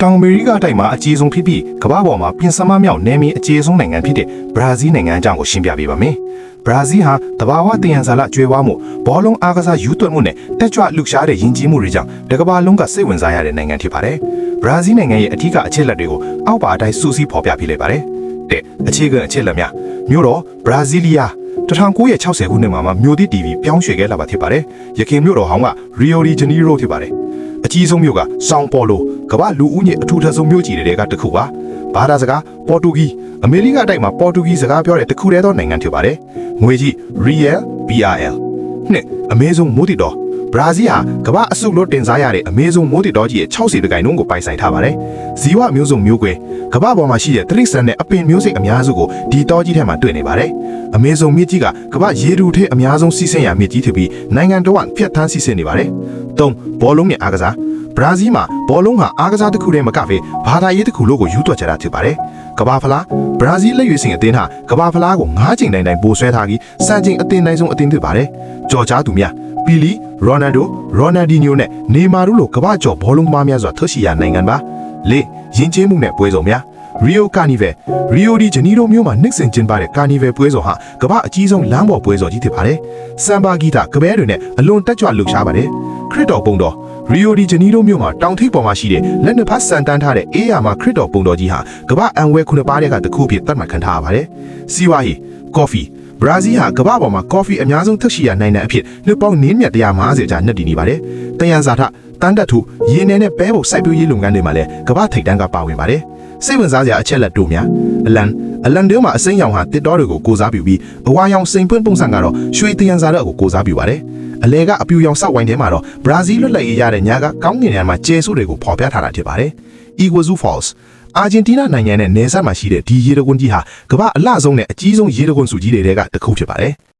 တောင်အမေရိကတိုက်မှာအကြီးဆုံးဖြစ်ပြီးကမ္ဘာပေါ်မှာပြင်ဆင်မမြောက်နယ်မြေအကြီးဆုံးနိုင်ငံဖြစ်တဲ့ဘရာဇီးနိုင်ငံအကြောင်းကိုရှင်းပြပေးပါမယ်။ဘရာဇီးဟာတဘာဝတယံဇာလကျွဲဝါမှုဘောလုံးအားကစားယူသွက်မှုနဲ့တက်ကြွလှုပ်ရှားတဲ့ယဉ်ကျေးမှုတွေကြောင့်တကမ္ဘာလုံးကစိတ်ဝင်စားရတဲ့နိုင်ငံဖြစ်ပါတယ်။ဘရာဇီးနိုင်ငံရဲ့အထူးအချက်လက်တွေကိုအောက်ပါအတိုင်းစူးစီးဖော်ပြပေးလိုက်ပါတယ်။တဲ့အခြေခံအချက်လက်များမြို့တော်ဘရာဇီးလီယာ1960ခုနှစ်မှာမြို့သစ် TV ပြောင်းရွှေ့ခဲ့လာပါဖြစ်ပါတယ်။ယခင်မြို့တော်ဟောင်းကရီယိုဒီဂျနီရိုဖြစ်ပါတယ်။အကြီးဆုံးမြို့ကဆောင်ပေါ်လိုကမ္ဘာလူဦးရေအထူးထပ်ဆုံးမြို့ကြီးတွေကတစ်ခုပါဘာသာစကားပေါ်တူဂီအမေရိကတိုက်မှာပေါ်တူဂီစကားပြောတဲ့တစ်ခုတည်းသောနိုင်ငံဖြစ်ပါတယ်ငွေကြီး Real BRL နှစ်အမေဇုံမိုးတီတော်ဘရာဇီးဟာကမ္ဘာအစုလို့တင်စားရတဲ့အမေဇုံမိုးတီတော်ကြီးရဲ့60%ကိုပိုင်ဆိုင်ထားပါတယ်ဇီဝမျိုးစုံမျိုးကွဲကမ္ဘာပေါ်မှာရှိတဲ့တရိษံနဲ့အပင်မျိုးစိတ်အများစုကိုဒီတော်ကြီးထဲမှာတွေ့နေပါတယ်အမေဇုံမြစ်ကြီးကကမ္ဘာရေတူထဲအများဆုံးစီးဆင်းရာမြစ်ကြီးဖြစ်ပြီးနိုင်ငံတော်ကဖြတ်သန်းစီးဆင်းနေပါတယ်၃ဘောလုံးနဲ့အားကစားဘရာဇီးမှာဘောလုံးဟာအားကစားတစ်ခုတည်းမကဘဲဘာသာရေးတစ်ခုလို့ကိုယူသွက်ကြတာဖြစ်ပါတယ်။ကမ္ဘာဖလားဘရာဇီးလက်ရွေးစင်အသင်းဟာကမ္ဘာဖလားကို9ချိန်တိုင်ပိုဆွဲထားပြီးစံချိန်အသင်းတိုင်းဆုံးအသင်းဖြစ်ပါတယ်။ကြော်ကြားသူများပီလီရိုနယ်ဒိုရိုနယ်ဒီညိုနဲ့နေမာတို့လိုကမ္ဘာကျော်ဘောလုံးသမားများစွာထွက်ရှိရာနိုင်ငံပါ။၄ယဉ်ကျေးမှုနဲ့ပွဲစုံများရီယိုကာနီဗယ်ရီယိုဒီဂျနီရိုမြို့မှာနှစ်စဉ်ကျင်းပတဲ့ကာနီဗယ်ပွဲစုံဟာကမ္ဘာအကြီးဆုံးလမ်းပေါ်ပွဲစုံကြီးဖြစ်ပါတယ်။စမ်ဘာဂီတာကပဲတွေနဲ့အလွန်တက်ကြွလှုပ်ရှားပါတယ်။ခရစ်တော်ပုံတော်ရီယိုဒီဂျနီရိုမြို့မှာတောင်ထိပ်ပေါ်မှာရှိတဲ့လက်နှစ်ဖက်စံတန်းထားတဲ့အေးယာမှာခရစ်တော်ပုံတော်ကြီးဟာကမ္ဘာအံဝဲ9ပါးတဲ့ကတစ်ခုဖြစ်သတ်မှတ်ခံထားရပါတယ်။စီဝါဟီကော်ဖီဘရာဇီးဟာကမ္ဘာပေါ်မှာကော်ဖီအများဆုံးထွက်ရှိရနိုင်တဲ့အဖြစ်နှစ်ပေါင်းနင်းမြတ်150ကြာနှစ်တည်နေပါတယ်။တယံဇာထတန်တက်ထူရေနယ်နဲ့ပဲဖို့စိုက်ပျိုးရေးလုပ်ငန်းတွေမှာလည်းကမ္ဘာထိပ်တန်းကပါဝင်ပါတယ်။စိတ်ဝင်စားစရာအချက်လက်တို့များအလန်တွေမှာအစိမ်းရောင်ဟာတစ်တော်တွေကိုကိုစားပြုပြီးအဝါရောင်စိန်ပွင့်ပုံစံကတော့ရွှေတယံဇာထကိုကိုစားပြုပါတယ်။အလဲကအပြူရောင်စောက်ဝိုင်းထဲမှာတော့ဘရာဇီးလွတ်လပ်ရေးရတဲ့ညာကကောင်းကင်ယံမှာကျဲဆုတွေကိုဖော်ပြထားတာဖြစ်ပါတယ်။ Iguazu Falls အာဂျင်တီးနားနိုင်ငံနဲ့နယ်စပ်မှာရှိတဲ့ဒီရေတံခွန်ကြီးဟာကမ္ဘာအလှဆုံးနဲ့အကြီးဆုံးရေတံခွန်စုကြီးတွေကတစ်ခုဖြစ်ပါတယ်။